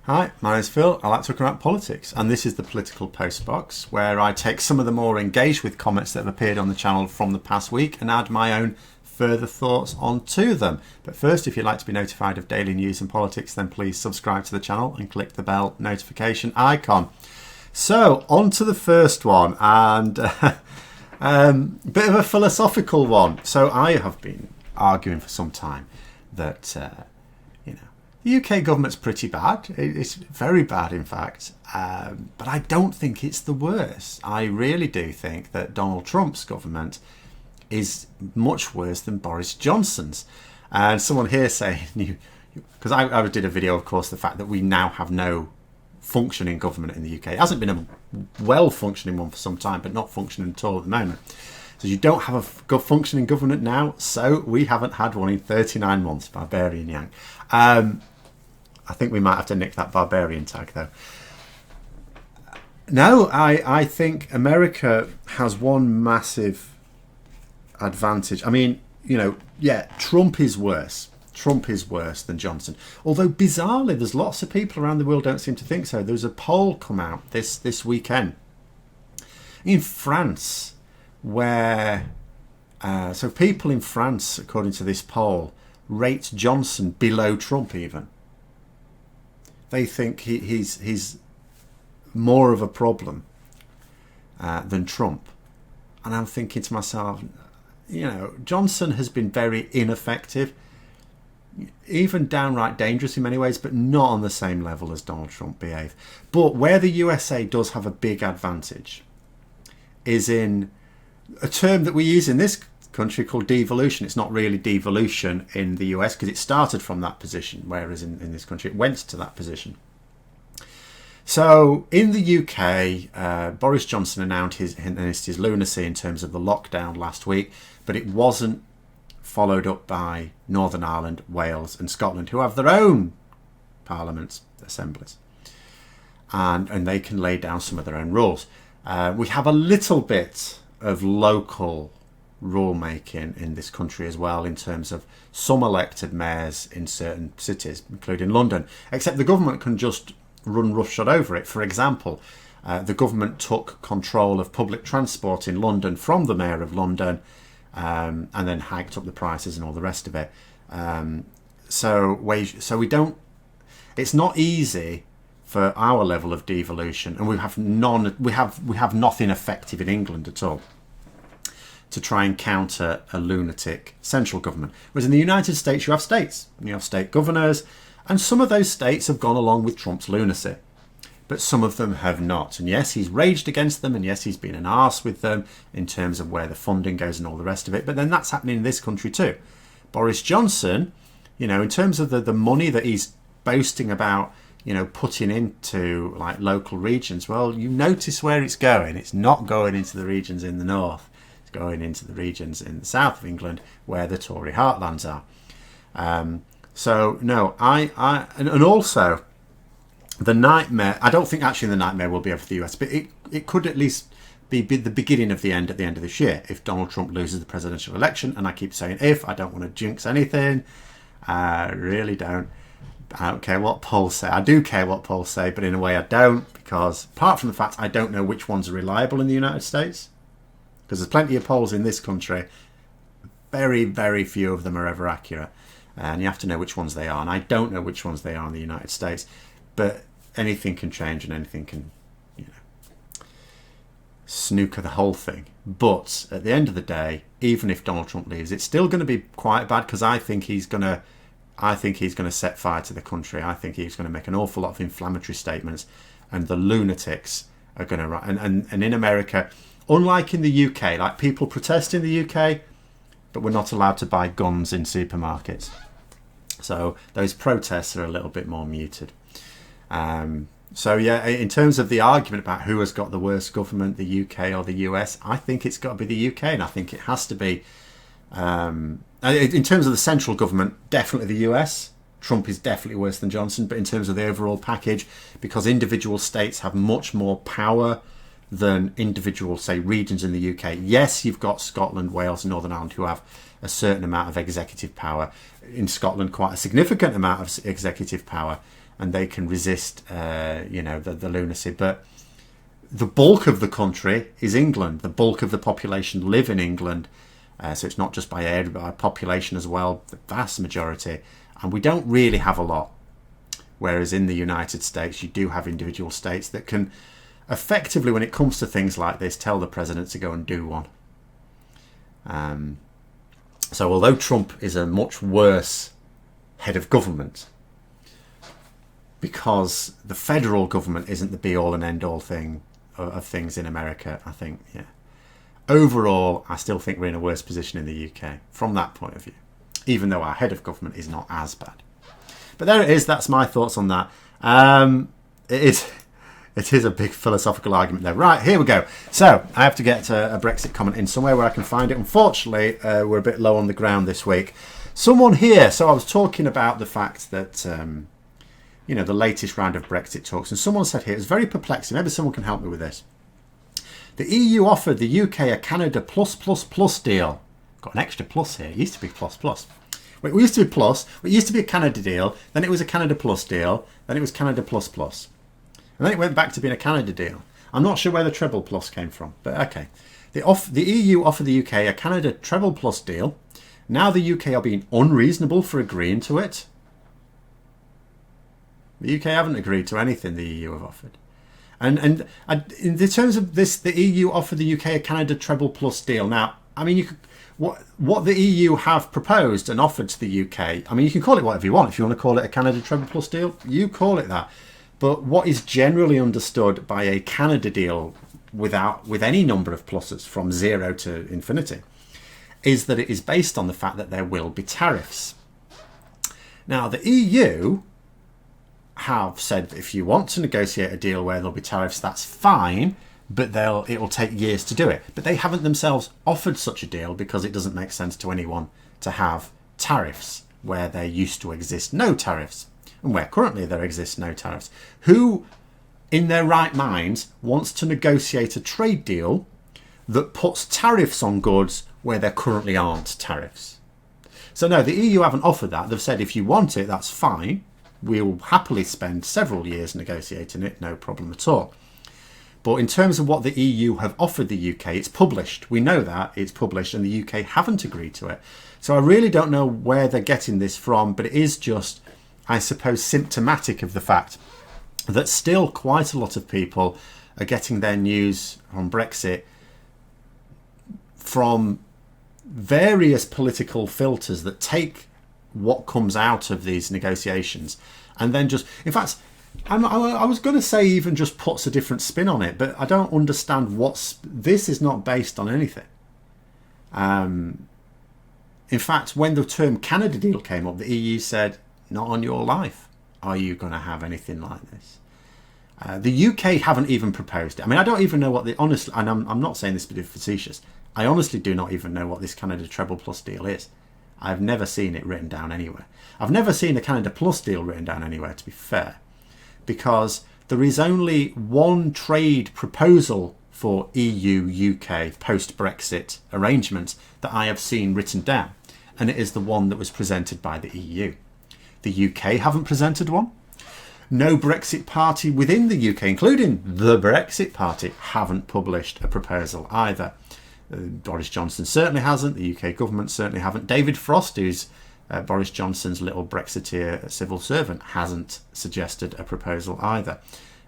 Hi, my name's Phil. I like talking about politics, and this is the Political Postbox, where I take some of the more engaged with comments that have appeared on the channel from the past week and add my own further thoughts onto them. But first, if you'd like to be notified of daily news and politics, then please subscribe to the channel and click the bell notification icon. So, on to the first one, and a bit of a philosophical one. So, I have been arguing for some time that the UK government's pretty bad. It's very bad, in fact. But I don't think it's the worst. I really do think that Donald Trump's government is much worse than Boris Johnson's. And someone here saying, because I did a video, of course, the fact that we now have no functioning government in the UK. It hasn't been a well-functioning one for some time, but not functioning at all at the moment. So you don't have a good functioning government now, so we haven't had one in 39 months, Barbarian Yang. I think we might have to nick that barbarian tag, though. No, I think America has one massive advantage. I mean, Trump is worse. Trump is worse than Johnson. Although, bizarrely, there's lots of people around the world don't seem to think so. There was a poll come out this weekend in France where... so people in France, according to this poll, rate Johnson below Trump even. They think he's more of a problem than Trump. And I'm thinking to myself, Johnson has been very ineffective, even downright dangerous in many ways, but not on the same level as Donald Trump behaved. But where the USA does have a big advantage is in a term that we use in this country called devolution. It's not really devolution in the US because it started from that position, whereas in this country it went to that position. So in the UK, Boris Johnson announced his lunacy in terms of the lockdown last week, but it wasn't followed up by Northern Ireland, Wales and Scotland, who have their own parliaments, assemblies, and they can lay down some of their own rules. We have a little bit of local rulemaking in this country as well, in terms of some elected mayors in certain cities, including London, except the government can just run roughshod over it. For example, the government took control of public transport in London from the mayor of London, and then hiked up the prices and all the rest of it. So we don't, it's not easy for our level of devolution, and we have nothing effective in England at all to try and counter a lunatic central government. Whereas in the United States, you have states, and you have state governors, and some of those states have gone along with Trump's lunacy, but some of them have not. And yes, he's raged against them, and yes, he's been an arse with them in terms of where the funding goes and all the rest of it, but then that's happening in this country too. Boris Johnson, in terms of the money that he's boasting about, putting into like local regions, well, you notice where it's going. It's not going into the regions in the north. Going into the regions in the south of England where the Tory heartlands are. So no, and also the nightmare. I don't think actually the nightmare will be over the US, but it could at least be the beginning of the end at the end of this year if Donald Trump loses the presidential election. And I keep saying if. I don't want to jinx anything. I really don't. I don't care what polls say. I do care what polls say, but in a way I don't, because apart from the fact I don't know which ones are reliable in the United States. Because there's plenty of polls in this country, very, very few of them are ever accurate. And you have to know which ones they are. And I don't know which ones they are in the United States. But anything can change and anything can, snooker the whole thing. But at the end of the day, even if Donald Trump leaves, it's still going to be quite bad, because I think he's going to set fire to the country. I think he's going to make an awful lot of inflammatory statements. And the lunatics are going to... And in America... Unlike in the UK, like people protest in the UK, but we're not allowed to buy guns in supermarkets. So those protests are a little bit more muted. So yeah, in terms of the argument about who has got the worst government, the UK or the US, I think it's got to be the UK, and I think it has to be. In terms of the central government, definitely the US. Trump is definitely worse than Johnson, but in terms of the overall package, because individual states have much more power than individual, say, regions in the UK. Yes, you've got Scotland, Wales and Northern Ireland who have a certain amount of executive power. In Scotland, quite a significant amount of executive power. and they can resist, the lunacy. But the bulk of the country is England. The bulk of the population live in England. So it's not just by age, but by population as well, the vast majority. And we don't really have a lot. Whereas in the United States, you do have individual states that can effectively, when it comes to things like this, tell the president to go and do one. So although Trump is a much worse head of government, because the federal government isn't the be-all and end-all thing of things in America, I think, overall, I still think we're in a worse position in the UK from that point of view, even though our head of government is not as bad. But there it is. That's my thoughts on that. It is a big philosophical argument there. Right, here we go. So I have to get a Brexit comment in somewhere where I can find it. Unfortunately, we're a bit low on the ground this week. Someone here, so I was talking about the fact that, the latest round of Brexit talks, and someone said here, it's very perplexing. Maybe someone can help me with this. The EU offered the UK a Canada plus deal. Got an extra plus here. It used to be plus. Well, it used to be plus. It used to be a Canada deal. Then it was a Canada plus deal. Then it was Canada plus. And then it went back to being a Canada deal. I'm not sure where the treble plus came from, but okay. The EU offered the UK a Canada treble plus deal. Now the UK are being unreasonable for agreeing to it. The UK haven't agreed to anything the EU have offered. And in the terms of this, the EU offered the UK a Canada treble plus deal. Now, I mean, you could, what the EU have proposed and offered to the UK, I mean, you can call it whatever you want. If you want to call it a Canada treble plus deal, you call it that. But what is generally understood by a Canada deal with any number of pluses from 0 to infinity is that it is based on the fact that there will be tariffs. Now, the EU have said that if you want to negotiate a deal where there'll be tariffs, that's fine, but it will take years to do it. But they haven't themselves offered such a deal because it doesn't make sense to anyone to have tariffs where there used to exist no tariffs. And where currently there exists no tariffs. Who, in their right minds, wants to negotiate a trade deal that puts tariffs on goods where there currently aren't tariffs? So no, the EU haven't offered that. They've said if you want it, that's fine. We'll happily spend several years negotiating it, no problem at all. But in terms of what the EU have offered the UK, it's published. We know that, it's published, and the UK haven't agreed to it. So I really don't know where they're getting this from, but it is just, I suppose, symptomatic of the fact that still quite a lot of people are getting their news on Brexit from various political filters that take what comes out of these negotiations and then just, in fact, I was going to say even just puts a different spin on it, but I don't understand this is not based on anything. In fact, when the term Canada deal came up, the EU said, not on your life are you going to have anything like this. The UK haven't even proposed it. I mean, I don't even know what honestly, and I'm not saying this to be facetious, I honestly do not even know what this Canada treble plus deal is. I've never seen it written down anywhere. I've never seen the Canada plus deal written down anywhere, to be fair, because there is only one trade proposal for EU-UK post-Brexit arrangements that I have seen written down, and it is the one that was presented by the EU. The UK haven't presented one. No Brexit party within the UK, including the Brexit party, haven't published a proposal either. Boris Johnson certainly hasn't. The UK government certainly haven't. David Frost, who's Boris Johnson's little Brexiteer civil servant, hasn't suggested a proposal either.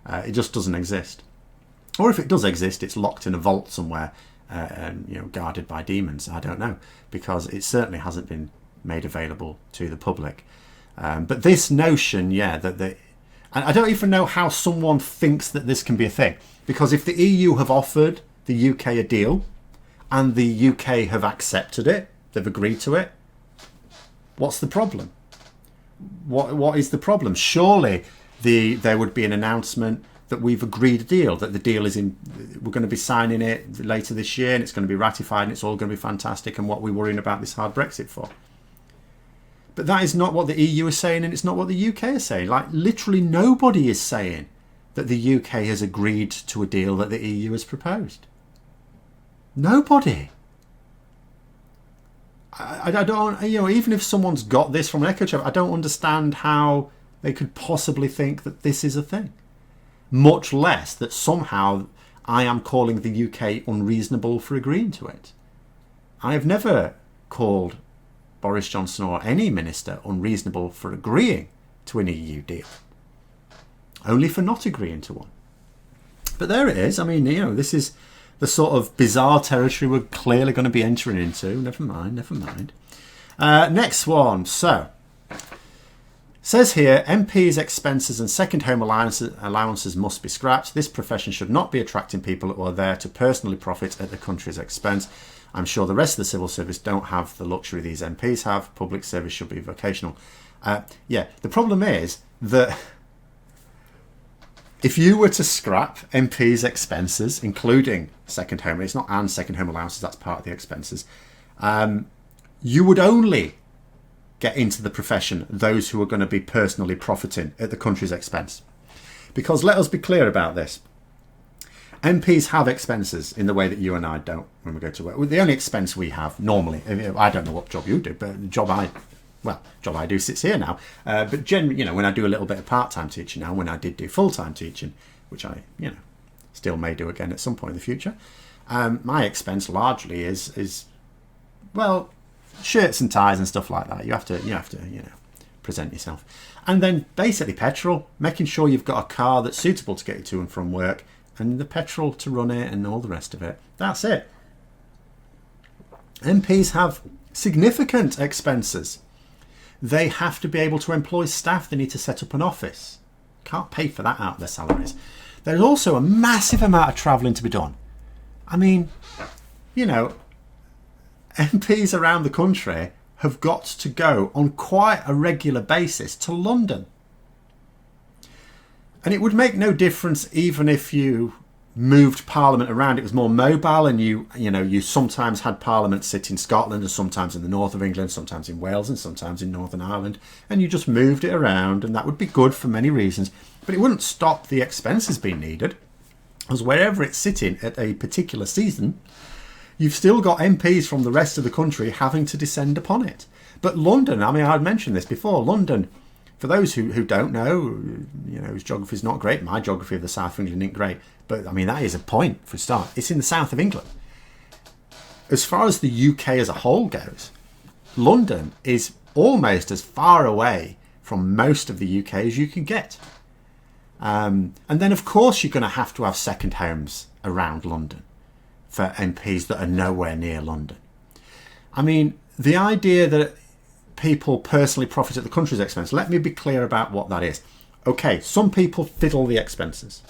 It just doesn't exist. Or if it does exist, it's locked in a vault somewhere, and guarded by demons. I don't know, because it certainly hasn't been made available to the public. But this notion, and I don't even know how someone thinks that this can be a thing, because if the EU have offered the UK a deal and the UK have accepted it, they've agreed to it, what's the problem? What is the problem? Surely there would be an announcement that we've agreed a deal, that the deal is we're going to be signing it later this year and it's going to be ratified and it's all going to be fantastic, and what we're worrying about this hard Brexit for. But that is not what the EU is saying, and it's not what the UK is saying. Like, literally nobody is saying that the UK has agreed to a deal that the EU has proposed. Nobody. I don't, even if someone's got this from an echo chamber, I don't understand how they could possibly think that this is a thing. Much less that somehow I am calling the UK unreasonable for agreeing to it. I have never called Boris Johnson or any minister unreasonable for agreeing to an EU deal. Only for not agreeing to one. But there it is. I mean, this is the sort of bizarre territory we're clearly going to be entering into. Never mind. Next one. So, says here, MPs' expenses and second home allowances must be scrapped. This profession should not be attracting people who are there to personally profit at the country's expense. I'm sure the rest of the civil service don't have the luxury these MPs have. Public service should be vocational. The problem is that if you were to scrap MPs' expenses, including second home, it's not and second home allowances, that's part of the expenses, you would only get into the profession those who are going to be personally profiting at the country's expense. Because let us be clear about this. MPs have expenses in the way that you and I don't when we go to work. The only expense we have normally, I don't know what job you do, but the job I do sits here now. But generally, when I do a little bit of part-time teaching now, when I did do full-time teaching, which I, still may do again at some point in the future, my expense largely is shirts and ties and stuff like that. You have to present yourself. And then basically petrol, making sure you've got a car that's suitable to get you to and from work, and the petrol to run it and all the rest of it. That's it. MPs have significant expenses. They have to be able to employ staff. They need to set up an office. Can't pay for that out of their salaries. There's also a massive amount of travelling to be done. I mean, MPs around the country have got to go on quite a regular basis to London. And it would make no difference even if you moved Parliament around. It was more mobile, and you sometimes had Parliament sit in Scotland, and sometimes in the north of England, sometimes in Wales, and sometimes in Northern Ireland, and you just moved it around, and that would be good for many reasons. But it wouldn't stop the expenses being needed, because wherever it's sitting at a particular season, you've still got MPs from the rest of the country having to descend upon it. But London, I'd mentioned this before, London, for those who don't know, whose geography is not great, my geography of the south of England isn't great, but that is a point for a start. It's in the south of England. As far as the UK as a whole goes, London is almost as far away from most of the UK as you can get. And then, of course, you're going to have second homes around London for MPs that are nowhere near London. The idea that people personally profit at the country's expense, let me be clear about what that is. Okay, some people fiddle the expenses.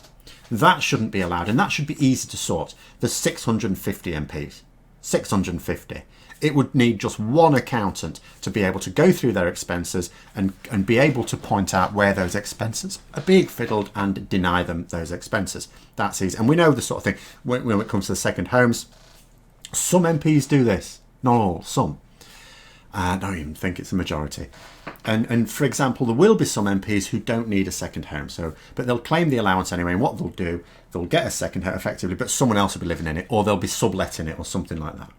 That shouldn't be allowed, and that should be easy to sort. There's 650 MPs. 650. It would need just one accountant to be able to go through their expenses and be able to point out where those expenses are being fiddled and deny them those expenses. That's easy. And we know the sort of thing when it comes to the second homes. Some MPs do this. Not all, some. I don't even think it's a majority. And for example, there will be some MPs who don't need a second home, but they'll claim the allowance anyway, and what they'll do, they'll get a second home effectively, but someone else will be living in it, or they'll be subletting it or something like that.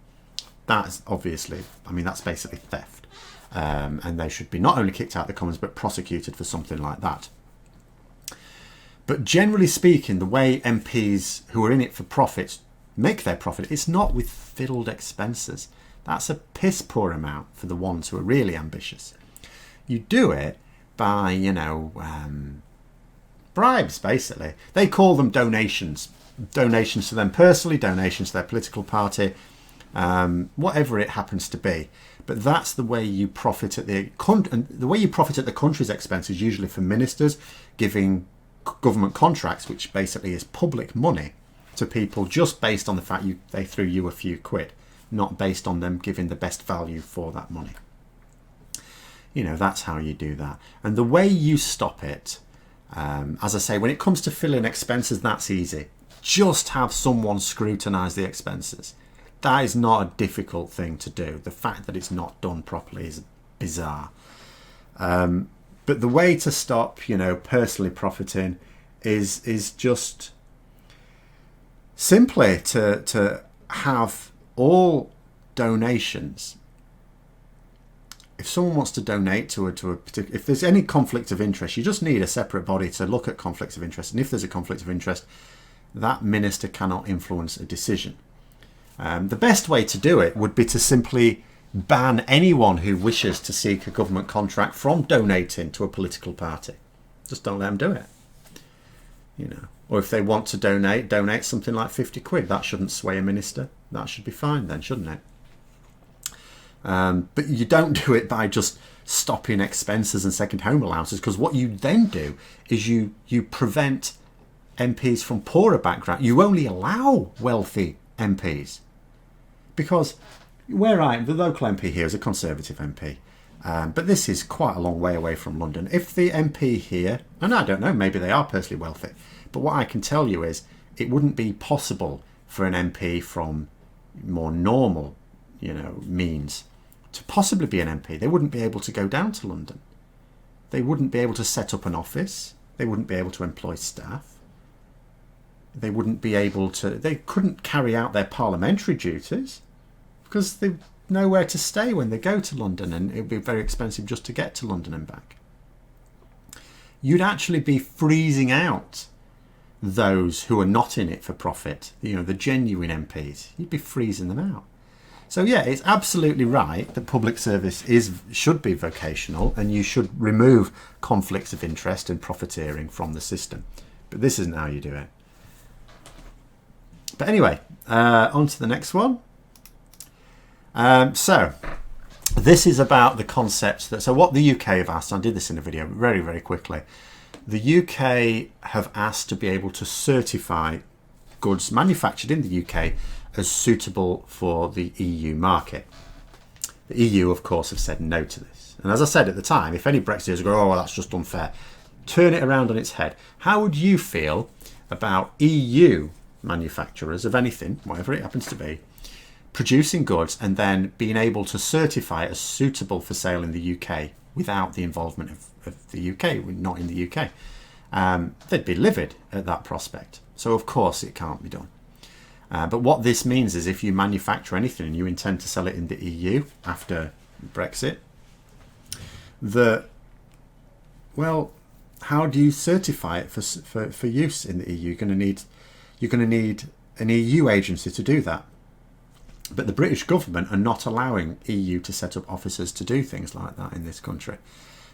That's obviously, that's basically theft. And they should be not only kicked out of the Commons, but prosecuted for something like that. But generally speaking, the way MPs who are in it for profit make their profit, it's not with fiddled expenses. That's a piss poor amount for the ones who are really ambitious. You do it by, bribes, basically. They call them donations. Donations to them personally, donations to their political party, whatever it happens to be. But that's the way you profit at the country's expense is usually for ministers giving government contracts, which basically is public money, to people just based on the fact they threw you a few quid. Not based on them giving the best value for that money. That's how you do that. And the way you stop it, as I say, when it comes to filling expenses, that's easy. Just have someone scrutinise the expenses. That is not a difficult thing to do. The fact that it's not done properly is bizarre. But the way to stop, personally profiting is just simply to have all donations if someone wants to donate to a particular, if there's any conflict of interest, you just need a separate body to look at conflicts of interest. And if there's a conflict of interest, that minister cannot influence a decision. The best way to do it would be to simply ban anyone who wishes to seek a government contract from donating to a political party. Just don't let them do it. Or if they want to donate something like 50 quid. That shouldn't sway a minister. That should be fine then, shouldn't it? But you don't do it by just stopping expenses and second home allowances, because what you then do is you prevent MPs from poorer background. You only allow wealthy MPs. Because where the local MP here is a Conservative MP, but this is quite a long way away from London. If the MP here, and I don't know, maybe they are personally wealthy, but what I can tell you is it wouldn't be possible for an MP from more normal, means to possibly be an MP. They wouldn't be able to go down to London. They wouldn't be able to set up an office. They wouldn't be able to employ staff. They couldn't carry out their parliamentary duties because they've nowhere to stay when they go to London, and it would be very expensive just to get to London and back. You'd actually be freezing out those who are not in it for profit, the genuine MPs. You'd be freezing them out. So yeah, it's absolutely right that public service should be vocational, and you should remove conflicts of interest and profiteering from the system. But this isn't how you do it. But anyway, on to the next one. So this is about the concept that, so what the UK have asked, I did this in a video very, very quickly. The UK have asked to be able to certify goods manufactured in the UK as suitable for the EU market. The EU, of course, have said no to this. And as I said at the time, if any Brexiteers go, oh, well, that's just unfair, turn it around on its head. How would you feel about EU manufacturers of anything, whatever it happens to be, producing goods and then being able to certify it as suitable for sale in the UK without the involvement of the UK, not in the UK? They'd be livid at that prospect. So of course it can't be done. But what this means is if you manufacture anything and you intend to sell it in the EU after Brexit, how do you certify it for use in the EU? You're going to need an EU agency to do that. But the British government are not allowing EU to set up offices to do things like that in this country.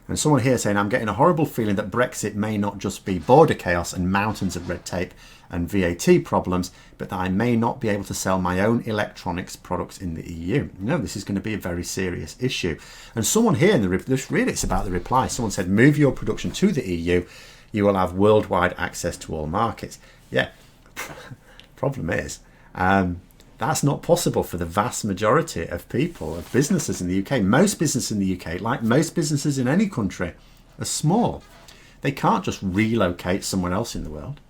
And someone here saying, I'm getting a horrible feeling that Brexit may not just be border chaos and mountains of red tape and VAT problems, but that I may not be able to sell my own electronics products in the EU. No, this is going to be a very serious issue. And someone here, it's about the reply, someone said, move your production to the EU, you will have worldwide access to all markets. Yeah, problem is, that's not possible for the vast majority of people, of businesses in the UK. Most businesses in the UK, like most businesses in any country, are small. They can't just relocate somewhere else in the world.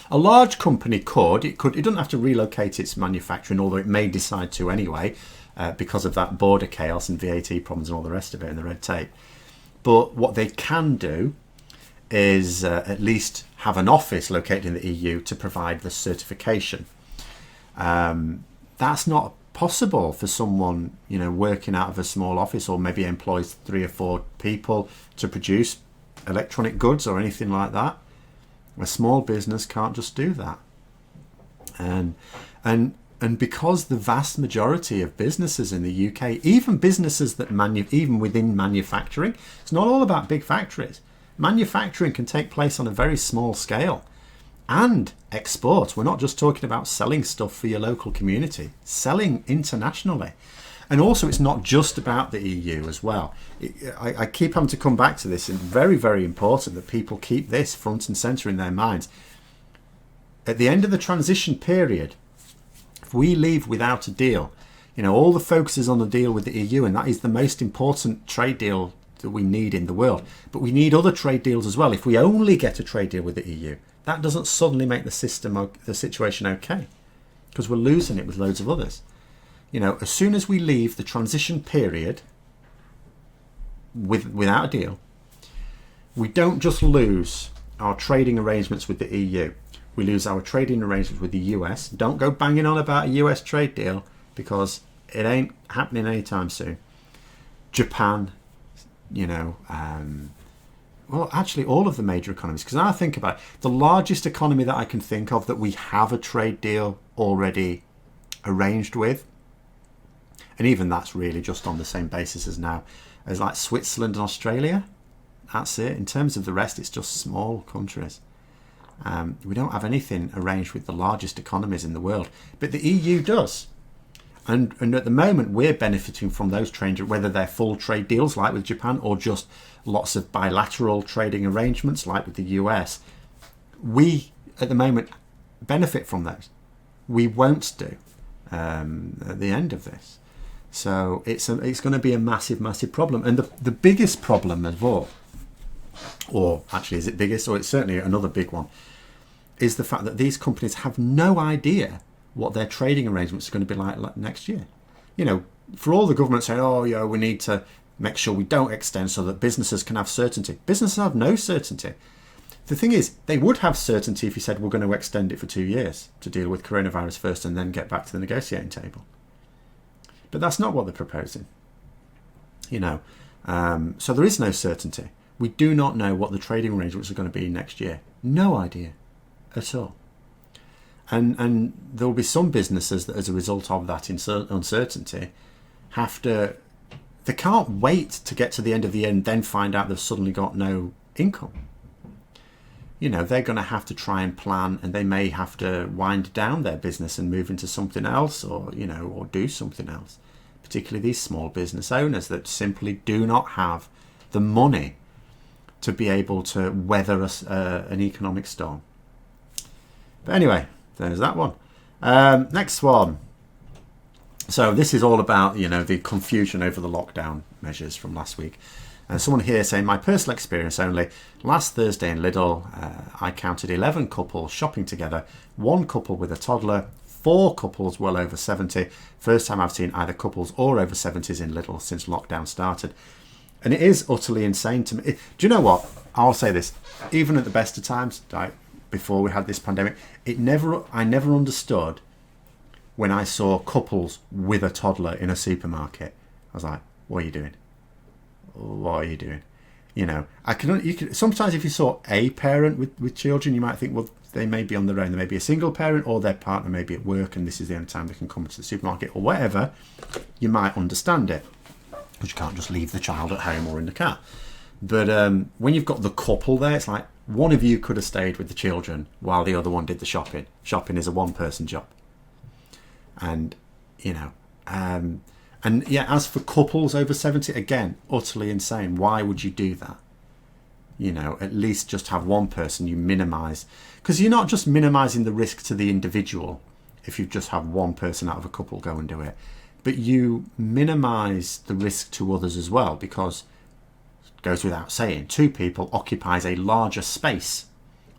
A large company could. It doesn't have to relocate its manufacturing, although it may decide to anyway, because of that border chaos and VAT problems and all the rest of it and the red tape. But what they can do is at least have an office located in the EU to provide the certification. That's not possible for someone, working out of a small office or maybe employs 3 or 4 people to produce electronic goods or anything like that. A small business can't just do that. And because the vast majority of businesses in the UK, even businesses that even within manufacturing, it's not all about big factories. Manufacturing can take place on a very small scale. And export. We're not just talking about selling stuff for your local community, selling internationally. And also it's not just about the EU as well. I keep having to come back to this, and very, very important that people keep this front and centre in their minds. At the end of the transition period, if we leave without a deal, all the focus is on the deal with the EU, and that is the most important trade deal that we need in the world. But we need other trade deals as well. If we only get a trade deal with the EU, that doesn't suddenly make the situation okay, because we're losing it with loads of others. As soon as we leave the transition period without a deal, we don't just lose our trading arrangements with the EU. We lose our trading arrangements with the US. Don't go banging on about a US trade deal, because it ain't happening anytime soon. Japan, well, actually, all of the major economies. Because now I think about it, the largest economy that I can think of that we have a trade deal already arranged with, and even that's really just on the same basis as now, as like Switzerland and Australia. That's it. In terms of the rest, it's just small countries. We don't have anything arranged with the largest economies in the world, but the EU does. And at the moment, we're benefiting from those trade, whether they're full trade deals like with Japan or just lots of bilateral trading arrangements like with the US. We, at the moment, benefit from those. We won't do at the end of this. So it's going to be a massive, massive problem. And the biggest problem of all, or actually is it biggest, or it's certainly another big one, is the fact that these companies have no idea what their trading arrangements are going to be like next year. For all the government saying, oh, we need to make sure we don't extend so that businesses can have certainty. Businesses have no certainty. The thing is, they would have certainty if you said we're going to extend it for 2 years to deal with coronavirus first and then get back to the negotiating table. But that's not what they're proposing. So there is no certainty. We do not know what the trading arrangements are going to be next year. No idea at all. And there will be some businesses that, as a result of that uncertainty, they can't wait to get to the end of the year and then find out they've suddenly got no income. They're going to have to try and plan, and they may have to wind down their business and move into something else, or do something else. Particularly these small business owners that simply do not have the money to be able to weather an economic storm. But anyway, there's that one. Next one. So this is all about, the confusion over the lockdown measures from last week. Someone here saying, my personal experience only, last Thursday in Lidl, I counted 11 couples shopping together, 1 couple with a toddler, 4 couples well over 70. First time I've seen either couples or over 70s in Lidl since lockdown started. And it is utterly insane to me. Do you know what? I'll say this. Even at the best of times, like before we had this pandemic, I never understood when I saw couples with a toddler in a supermarket. I was like, what are you doing? What are you doing? Sometimes if you saw a parent with children, you might think, well, they may be on their own. They may be a single parent, or their partner may be at work and this is the only time they can come to the supermarket or whatever. You might understand it, because you can't just leave the child at home or in the car. But when you've got the couple there, it's like one of you could have stayed with the children while the other one did the shopping. Shopping is a one-person job. And, as for couples over 70, again, utterly insane. Why would you do that? At least just have one person you minimise. Because you're not just minimising the risk to the individual if you just have one person out of a couple go and do it. But you minimise the risk to others as well, because it goes without saying, 2 people occupies a larger space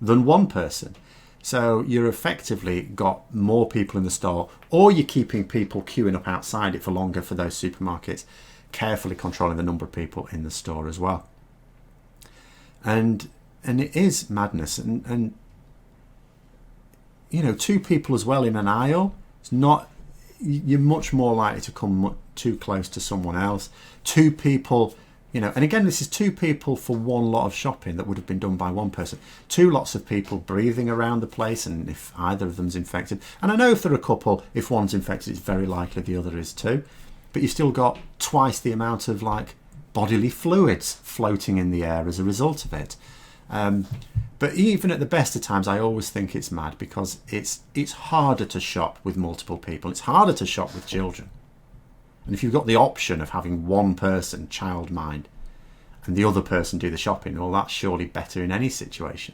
than 1 person. So you're effectively got more people in the store, or you're keeping people queuing up outside it for longer for those supermarkets, carefully controlling the number of people in the store as well. And it is madness. And 2 people as well in an aisle, it's not, you're much more likely to come too close to someone else. 2 people, and again, this is 2 people for 1 lot of shopping that would have been done by 1 person. 2 lots of people breathing around the place, and if either of them's infected, and I know if they're a couple, if one's infected, it's very likely the other is too. But you've still got twice the amount of bodily fluids floating in the air as a result of it. But even at the best of times, I always think it's mad, because it's harder to shop with multiple people. It's harder to shop with children. And if you've got the option of having 1 person, child mind, and the other person do the shopping, well, that's surely better in any situation.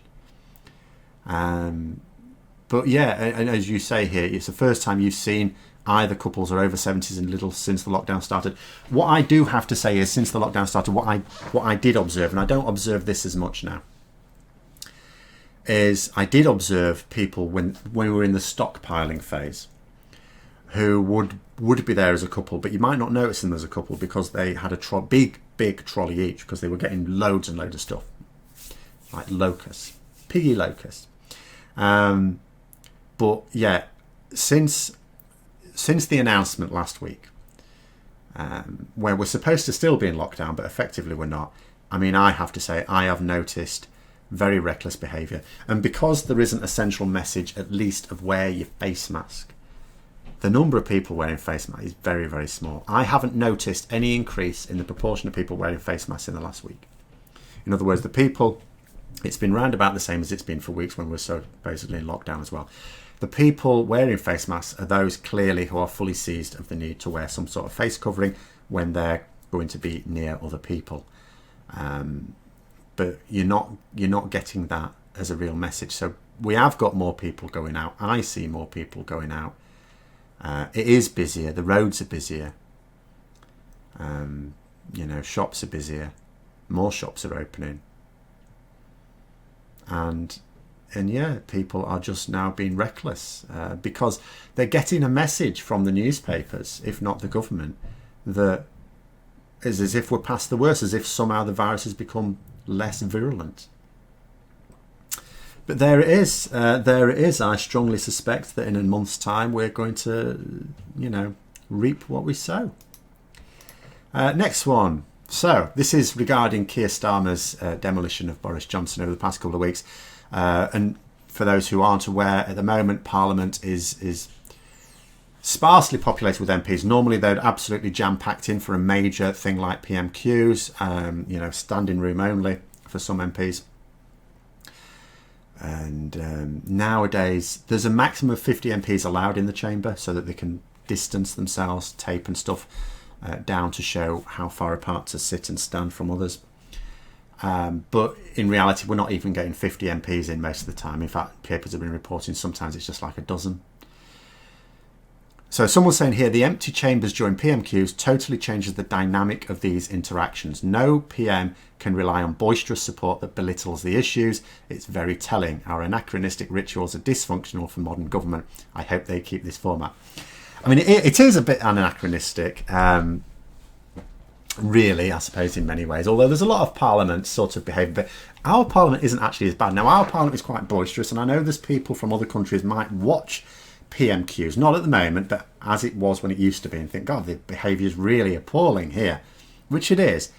But yeah, and as you say here, it's the first time you've seen either couples or over 70s in Lidl since the lockdown started. What I do have to say is, since the lockdown started, what I did observe, and I don't observe this as much now, is I did observe people when we were in the stockpiling phase who would be there as a couple, but you might not notice them as a couple because they had a big trolley each, because they were getting loads and loads of stuff, like locusts, piggy locusts. But yeah, since the announcement last week, where we're supposed to still be in lockdown, but effectively we're not. I mean, I have to say, I have noticed very reckless behaviour. And because there isn't a central message, at least, of wear your face mask, the number of people wearing face masks is very, very small. I haven't noticed any increase in the proportion of people wearing face masks in the last week. In other words, the people, it's been round about the same as it's been for weeks when we're supposedly in lockdown as well. The people wearing face masks are those clearly who are fully seized of the need to wear some sort of face covering when they're going to be near other people. But you're not getting that as a real message. So we have got more people going out. I see more people going out. It is busier. The roads are busier. Shops are busier. More shops are opening. And yeah, people are just now being reckless because they're getting a message from the newspapers, if not the government, that is as if we're past the worst, as if somehow the virus has become less virulent. But there it is. There it is. I strongly suspect that in a month's time we're going to, reap what we sow. Next one. So this is regarding Keir Starmer's demolition of Boris Johnson over the past couple of weeks. And for those who aren't aware, at the moment Parliament is sparsely populated with MPs. Normally they're absolutely jam-packed in for a major thing like PMQs, standing room only for some MPs. And nowadays there's a maximum of 50 MPs allowed in the chamber so that they can distance themselves, tape and stuff down to show how far apart to sit and stand from others. But in reality, we're not even getting 50 MPs in most of the time. In fact, papers have been reporting sometimes it's just like a dozen. So someone's saying here, the empty chambers during PMQs totally changes the dynamic of these interactions. No PM can rely on boisterous support that belittles the issues. It's very telling. Our anachronistic rituals are dysfunctional for modern government. I hope they keep this format. I mean, it is a bit anachronistic, really, I suppose, in many ways. Although there's a lot of Parliament sort of behaviour, but our Parliament isn't actually as bad. Now, our Parliament is quite boisterous, and I know there's people from other countries might watch PMQs, not at the moment, but as it was when it used to be, and think, God, the behaviour is really appalling here, which it is.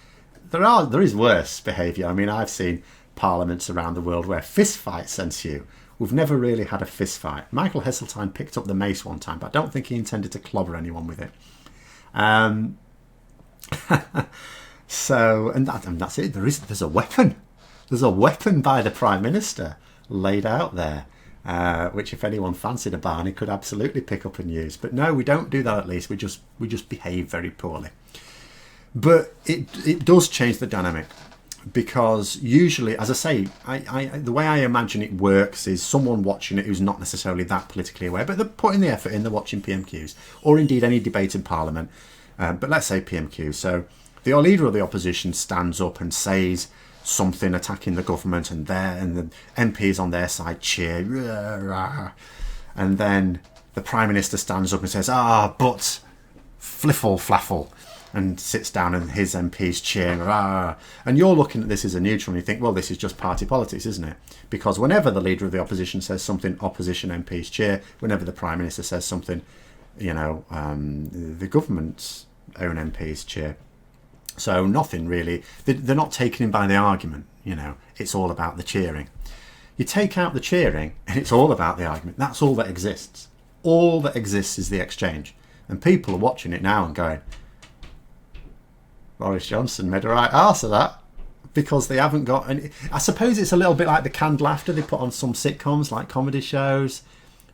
There is worse behaviour. I mean, I've seen parliaments around the world where fist fights ensue. We've never really had a fist fight. Michael Heseltine picked up the mace one time, but I don't think he intended to clobber anyone with it. So, and that's it. There's a weapon. There's a weapon by the Prime Minister laid out there, which if anyone fancied a Barney could absolutely pick up and use. But no, we don't do that. At least we just behave very poorly. But it does change the dynamic. Because usually, as I say, the way I imagine it works is someone watching it who's not necessarily that politically aware, but they're putting the effort in, they're watching PMQs, or indeed any debate in Parliament. But let's say PMQs. So the leader of the opposition stands up and says something attacking the government, and the MPs on their side cheer. And then the Prime Minister stands up and says, but fliffle flaffle. And sits down and his MPs cheering, rah. And you're looking at this as a neutral and you think, well, this is just party politics, isn't it? Because whenever the leader of the opposition says something, opposition MPs cheer. Whenever the Prime Minister says something, the government's own MPs cheer. So nothing really, they're not taken in by the argument, it's all about the cheering. You take out the cheering and it's all about the argument. That's all that exists. All that exists is the exchange. And people are watching it now and going, Boris Johnson made a right arse of that, because they haven't got any. I suppose it's a little bit like the canned laughter they put on some sitcoms, like comedy shows,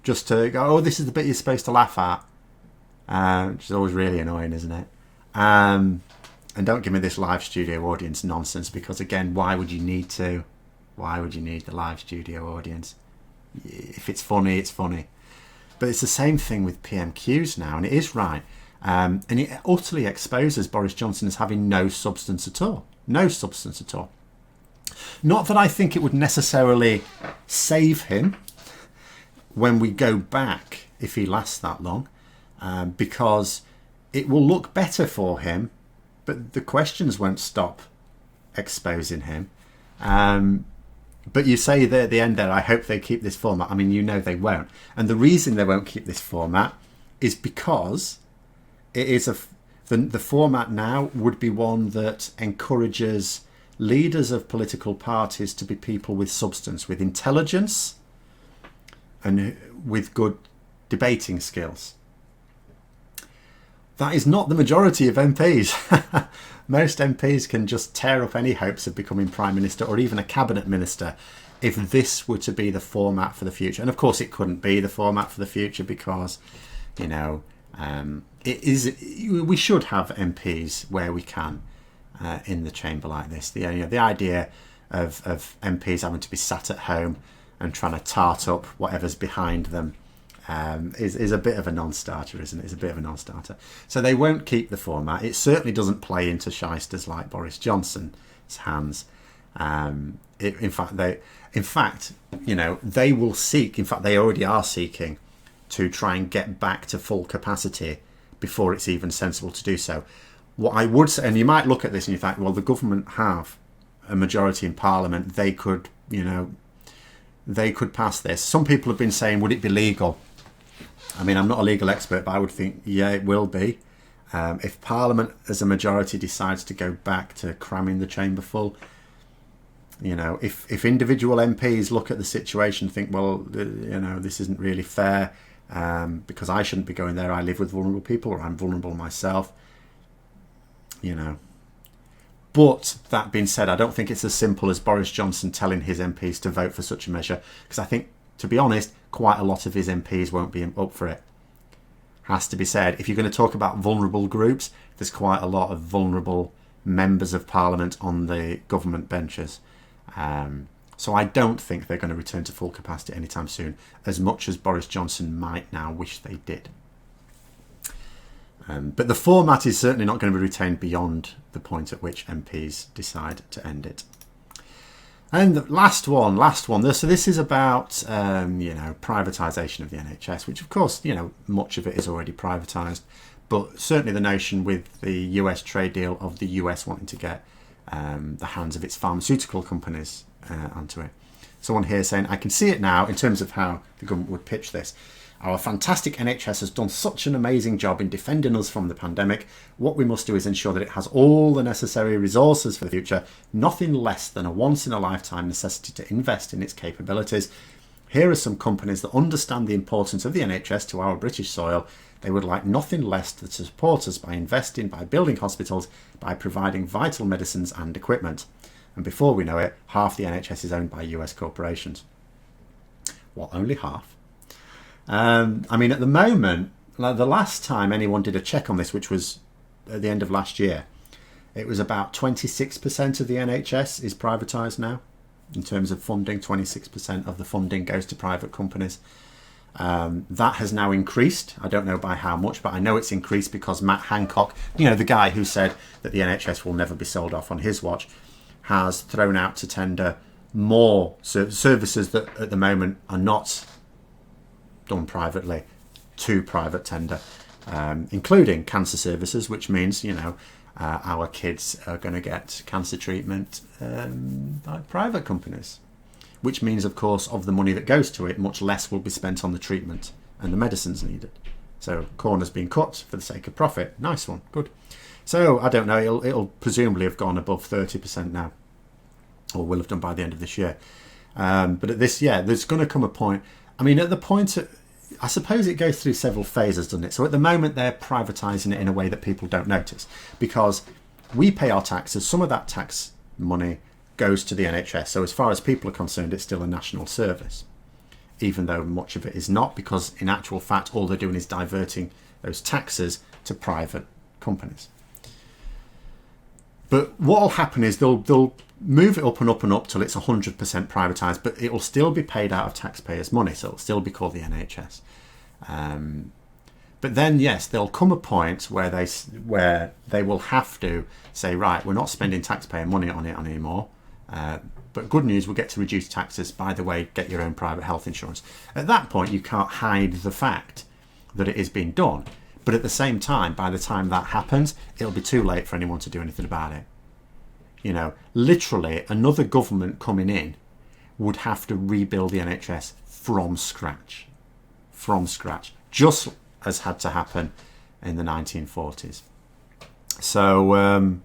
just to go, this is the bit you're supposed to laugh at, which is always really annoying, isn't it? And don't give me this live studio audience nonsense, because again, why would you need to? Why would you need the live studio audience? If it's funny, it's funny. But it's the same thing with PMQs now, and it is right. And it utterly exposes Boris Johnson as having no substance at all. No substance at all. Not that I think it would necessarily save him when we go back, if he lasts that long, because it will look better for him, but the questions won't stop exposing him. But you say there at the end there, I hope they keep this format. I mean, they won't. And the reason they won't keep this format is because it is the format now would be one that encourages leaders of political parties to be people with substance, with intelligence, and with good debating skills. That is not the majority of MPs. Most MPs can just tear up any hopes of becoming Prime Minister or even a Cabinet Minister if this were to be the format for the future. And of course it couldn't be the format for the future because, you know, we should have MPs where we can in the chamber like this. The idea of MPs having to be sat at home and trying to tart up whatever's behind them is a bit of a non-starter, isn't it? It's a bit of a non-starter. So they won't keep the format. It certainly doesn't play into shysters like Boris Johnson's hands. In fact, you know, they will seek. In fact, they already are seeking to try and get back to full capacity before it's even sensible to do so. What I would say, and you might look at this and you think, well, the government have a majority in Parliament. They could, you know, they could pass this. Some people have been saying, would it be legal? I mean, I'm not a legal expert, but I would think, yeah, it will be. If Parliament as a majority decides to go back to cramming the chamber full, you know, if individual MPs look at the situation and think, well, you know, this isn't really fair because I shouldn't be going there. I live with vulnerable people, or I'm vulnerable myself, you know. But that being said, I don't think it's as simple as Boris Johnson telling his MPs to vote for such a measure, because I think, to be honest, quite a lot of his MPs won't be up for it. Has to be said. If you're going to talk about vulnerable groups, there's quite a lot of vulnerable members of Parliament on the government benches. So I don't think they're going to return to full capacity anytime soon, as much as Boris Johnson might now wish they did. But the format is certainly not going to be retained beyond the point at which MPs decide to end it. And the last one. So this is about, you know, privatisation of the NHS, which of course, you know, much of it is already privatised. But certainly the notion with the US trade deal of the US wanting to get the hands of its pharmaceutical companies onto it. Someone here saying, I can see it now in terms of how the government would pitch this. Our fantastic NHS has done such an amazing job in defending us from the pandemic. What we must do is ensure that it has all the necessary resources for the future, nothing less than a once-in-a-lifetime necessity to invest in its capabilities. Here are some companies that understand the importance of the NHS to our British soil. They would like nothing less than to support us by investing, by building hospitals, by providing vital medicines and equipment. And before we know it, half the NHS is owned by US corporations. Well, only half. I mean, at the moment, like the last time anyone did a check on this, which was at the end of last year, it was about 26% of the NHS is privatised now. In terms of funding, 26% of the funding goes to private companies. That has now increased. I don't know by how much, but I know it's increased because Matt Hancock, you know, the guy who said that the NHS will never be sold off on his watch, has thrown out to tender more services that at the moment are not done privately to private tender, including cancer services, which means, you know, our kids are going to get cancer treatment by private companies, which means, of course, of the money that goes to it, much less will be spent on the treatment and the medicines needed. So corners being cut for the sake of profit. Nice one. Good. So I don't know, it'll presumably have gone above 30% now, or will have done by the end of this year. But at this, yeah, there's going to come a point. I mean, at the point, I suppose it goes through several phases, doesn't it? So at the moment, they're privatising it in a way that people don't notice, because we pay our taxes. Some of that tax money goes to the NHS. So as far as people are concerned, it's still a national service, even though much of it is not, because in actual fact, all they're doing is diverting those taxes to private companies. But what will happen is they'll move it up and up and up till it's 100% privatised, but it will still be paid out of taxpayers' money, so it'll still be called the NHS. But then, yes, there'll come a point where they will have to say, right, we're not spending taxpayer money on it anymore. But good news, we'll get to reduce taxes. By the way, get your own private health insurance. At that point, you can't hide the fact that it is being done. But at the same time, by the time that happens, it'll be too late for anyone to do anything about it. You know, literally, another government coming in would have to rebuild the NHS from scratch. From scratch. Just as had to happen in the 1940s. So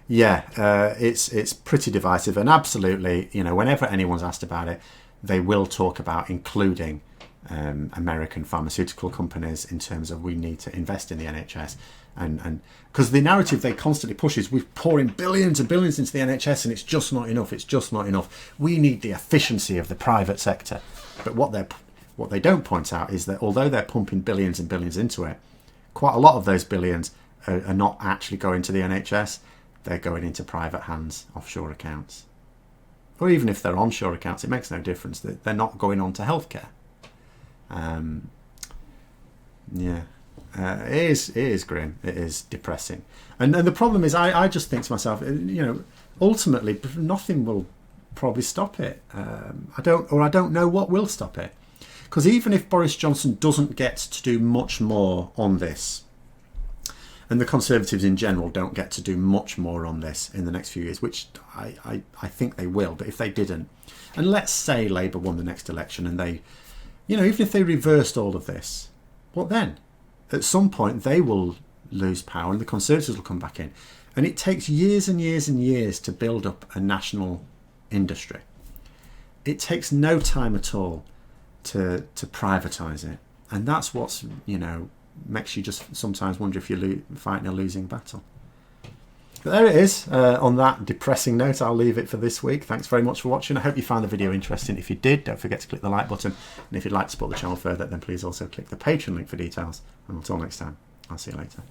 it's pretty divisive, and absolutely, whenever anyone's asked about it, they will talk about including American pharmaceutical companies in terms of we need to invest in the NHS, and because the narrative they constantly push is we're pouring billions and billions into the NHS and it's just not enough. We need the efficiency of the private sector. But what they don't point out is that although they're pumping billions and billions into it, quite a lot of those billions are not actually going to the NHS. They're going into private hands, offshore accounts. Or even if they're onshore accounts, it makes no difference. They're not going on to healthcare. It is grim. It is depressing. And the problem is, I just think to myself, ultimately, nothing will probably stop it. I don't know what will stop it. Because even if Boris Johnson doesn't get to do much more on this, and the Conservatives in general don't get to do much more on this in the next few years, which I think they will, but if they didn't, and let's say Labour won the next election and they, even if they reversed all of this, what then? At some point they will lose power and the Conservatives will come back in. And it takes years and years and years to build up a national industry. It takes no time at all to privatise it. And that's what's, makes you just sometimes wonder if you're fighting a losing battle. But there it is. On that depressing note, I'll leave it for this week. Thanks very much for watching. I hope you found the video interesting. If you did, don't forget to click the like button. And if you'd like to support the channel further, then please also click the Patreon link for details. And until next time, I'll see you later.